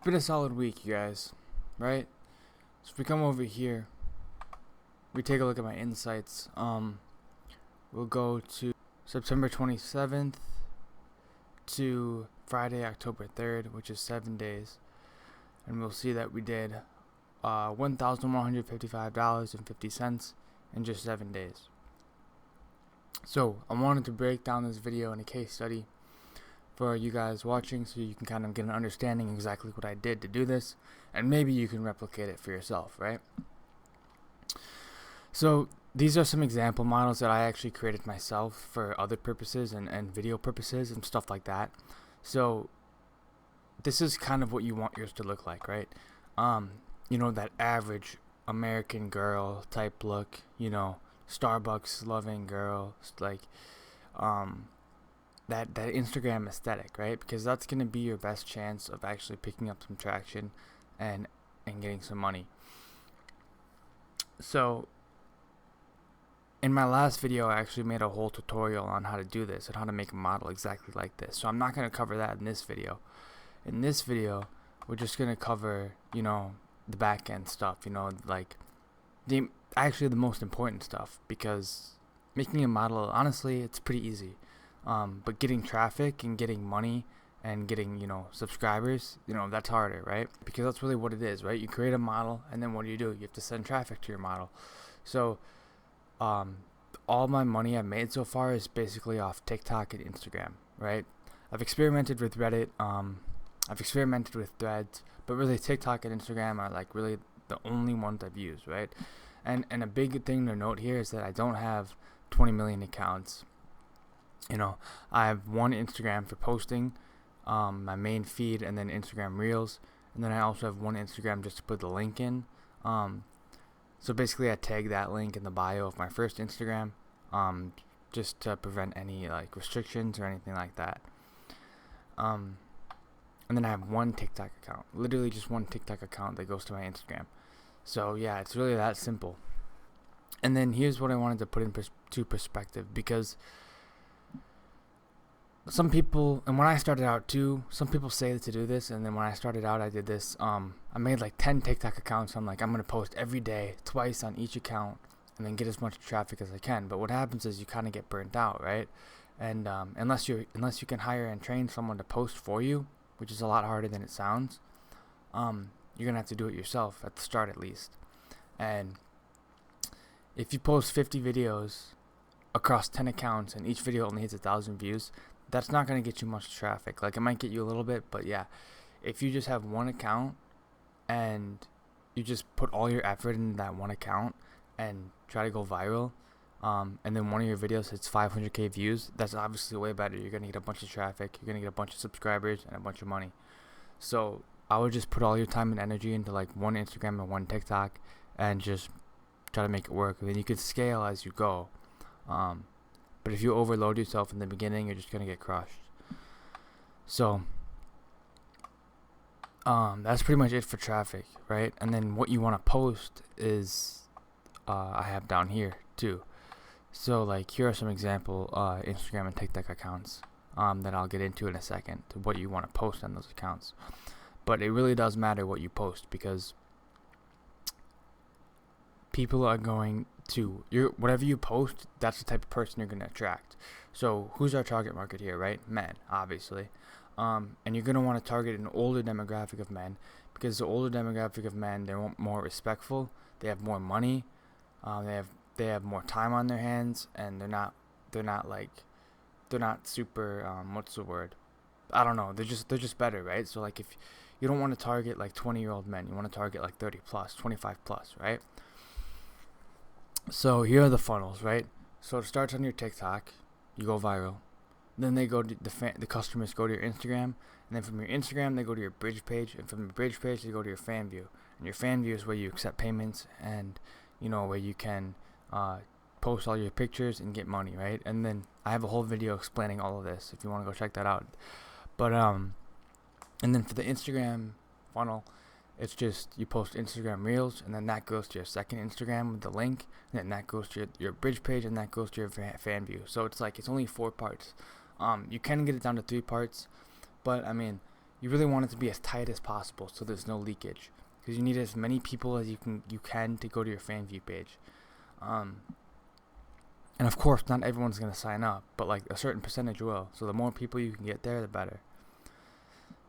It's been a solid week, you guys, right? So if we come over here, we take a look at my insights. We'll go to September 27th to Friday, October 3rd, which is 7 days, and we'll see that we did $1,155.50 in just 7 days. So I wanted to break down this video in a case study for you guys watching, so you can kind of get an understanding exactly what I did to do this, and maybe you can replicate it for yourself, right? So these are some example models that I actually created myself for other purposes and video purposes and stuff like that. So this is kind of what you want yours to look like, right? You know, that average American girl type look, you know, Starbucks loving girl, like that Instagram aesthetic, right? Because that's going to be your best chance of actually picking up some traction and getting some money. So in my last video, I actually made a whole tutorial on how to do this and how to make a model exactly like this. So I'm not going to cover that in this video. In this video, we're just going to cover, you know, the back end stuff, you know, like the most important stuff, because making a model, honestly, it's pretty easy. But getting traffic and getting money and getting, you know, subscribers, you know, that's harder, right? Because that's really what it is, right? You create a model, and then what do? You have to send traffic to your model. So all my money I've made so far is basically off TikTok and Instagram, right? I've experimented with Reddit, I've experimented with Threads, but really TikTok and Instagram are like really the only ones I've used, right? And a big thing to note here is that I don't have 20 million accounts. You know, I have one Instagram for posting, my main feed, and then Instagram Reels, and then I also have one Instagram just to put the link in. So basically, I tag that link in the bio of my first Instagram, just to prevent any like restrictions or anything like that. And then I have one TikTok account, literally just one TikTok account that goes to my Instagram. So yeah, it's really that simple. And then here's what I wanted to put into perspective, because some people, and when I started out too, some people say to do this, and then when I started out, I did this. I made like 10 TikTok accounts. I'm like, I'm gonna post every day, twice on each account, and then get as much traffic as I can. But what happens is you kind of get burnt out, right? And unless you can hire and train someone to post for you, which is a lot harder than it sounds, you're gonna have to do it yourself at the start, at least. And if you post 50 videos across 10 accounts and each video only hits 1,000 views, that's not going to get you much traffic. Like, it might get you a little bit, but yeah, if you just have one account and you just put all your effort into that one account and try to go viral, and then one of your videos hits 500k views, that's obviously way better. You're going to get a bunch of traffic, you're going to get a bunch of subscribers and a bunch of money. So I would just put all your time and energy into like one Instagram and one TikTok and just try to make it work. And then you can scale as you go. But if you overload yourself in the beginning, you're just going to get crushed. So that's pretty much it for traffic, right? And then what you want to post is I have down here too. So like, here are some example Instagram and TikTok accounts that I'll get into in a second, to what you want to post on those accounts. But it really does matter what you post, because people are going to, whatever you post, that's the type of person you're going to attract. So who's our target market here, right? Men, obviously. And you're going to want to target an older demographic of men, because the older demographic of men, they're more respectful, they have more money, they have more time on their hands, and they're not super, what's the word? I don't know, they're just better, right? So like, if you don't want to target like 20-year-old men, you want to target like 30 plus, 25 plus, right? So here are the funnels, right? So it starts on your TikTok, you go viral. Then they go to the customers go to your Instagram, and then from your Instagram they go to your bridge page, and from your bridge page they go to your fan view. And your fan view is where you accept payments, and you know, where you can post all your pictures and get money, right? And then I have a whole video explaining all of this if you want to go check that out. But and then for the Instagram funnel, it's just you post Instagram Reels, and then that goes to your second Instagram with the link, and then that goes to your bridge page, and that goes to your fan view. So it's like, it's only 4 parts. You can get it down to 3 parts, but I mean, you really want it to be as tight as possible so there's no leakage, because you need as many people as you can to go to your fan view page. And of course, not everyone's going to sign up, but like a certain percentage will. So the more people you can get there, the better.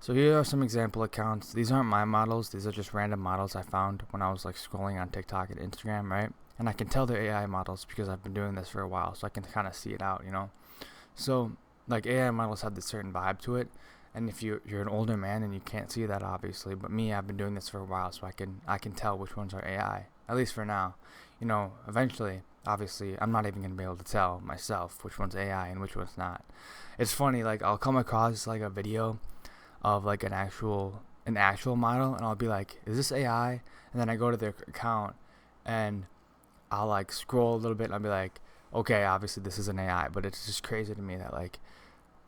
So here are some example accounts. These aren't my models. These are just random models I found when I was like scrolling on TikTok and Instagram, right? And I can tell they're AI models because I've been doing this for a while, so I can kind of see it out, you know? So like AI models have this certain vibe to it. And if you're an older man and you can't see that, obviously, but me, I've been doing this for a while, so I can tell which ones are AI, at least for now. You know, eventually, obviously, I'm not even gonna be able to tell myself which one's AI and which one's not. It's funny, like I'll come across like a video of like an actual model, and I'll be like, is this AI? And then I go to their account and I'll like scroll a little bit and I'll be like, okay, obviously this is an AI, but it's just crazy to me that like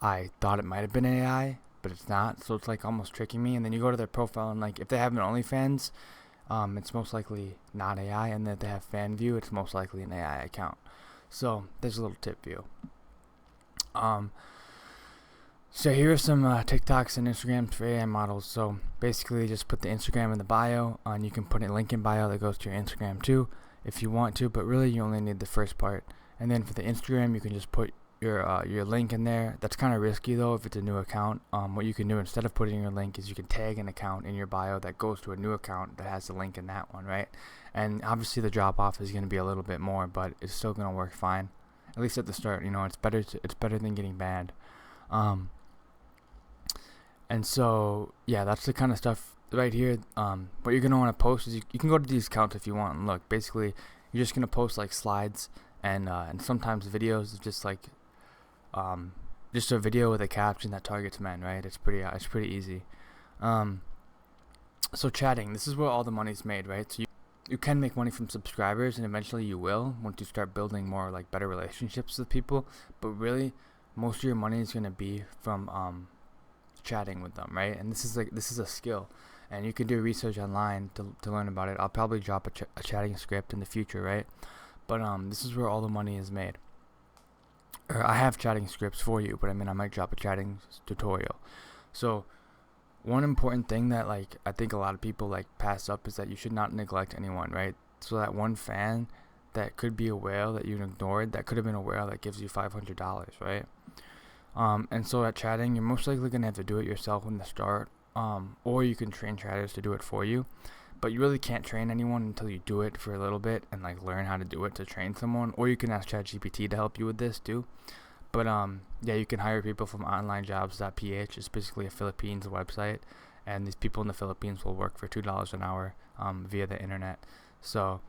I thought it might have been AI, but it's not. So it's like almost tricking me. And then you go to their profile and like if they have an OnlyFans, it's most likely not AI, and if they have fan view, it's most likely an AI account. So there's a little tip for you. So here are some TikToks and Instagrams for AI models. So basically just put the Instagram in the bio, and you can put a link in bio that goes to your Instagram too if you want to, but really you only need the first part. And then for the Instagram, you can just put your link in there. That's kind of risky though if it's a new account. What you can do instead of putting your link is you can tag an account in your bio that goes to a new account that has the link in that one, right? And obviously the drop off is going to be a little bit more, but it's still going to work fine, at least at the start. You know, it's better than getting banned. And so yeah, that's the kind of stuff right here. What you're going to want to post is you can go to these accounts if you want and look. Basically you're just going to post like slides and sometimes videos of just like just a video with a caption that targets men, right? It's pretty easy. So chatting, this is where all the money's made, right? So you can make money from subscribers, and eventually you will once you start building more like better relationships with people. But really, most of your money is gonna be from chatting with them, right? And this is a skill, and you can do research online to learn about it. I'll probably drop a chatting script in the future, right? But this is where all the money is made. Or I have chatting scripts for you, but I mean I might drop a chatting tutorial. So one important thing that like I think a lot of people like pass up is that you should not neglect anyone, right? So that one fan that could be a whale that you ignored, that could have been a whale that gives you $500, right? And so at chatting, you're most likely gonna have to do it yourself in the start, or you can train chatters to do it for you. But you really can't train anyone until you do it for a little bit and like learn how to do it to train someone. Or you can ask ChatGPT to help you with this too. But yeah, you can hire people from onlinejobs.ph. It's basically a Philippines website, and these people in the Philippines will work for $2 an hour via the internet. So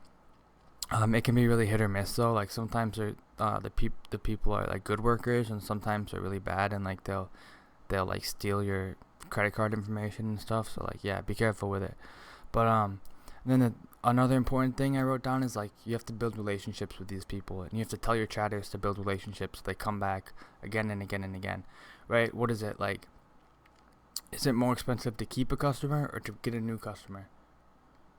it can be really hit or miss though. Like sometimes the people are like good workers, and sometimes they're really bad, and like they'll like steal your credit card information and stuff. So like yeah, be careful with it. But then another important thing I wrote down is like you have to build relationships with these people, and you have to tell your chatters to build relationships so they come back again and again and again, right? What is it like? Is it more expensive to keep a customer or to get a new customer?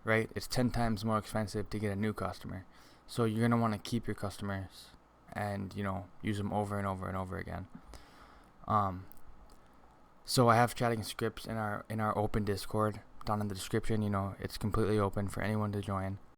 Right? It's 10 times more expensive to get a new customer. So you're gonna want to keep your customers and use them over and over and over again. So I have chatting scripts in our open Discord down in the description. It's completely open for anyone to join.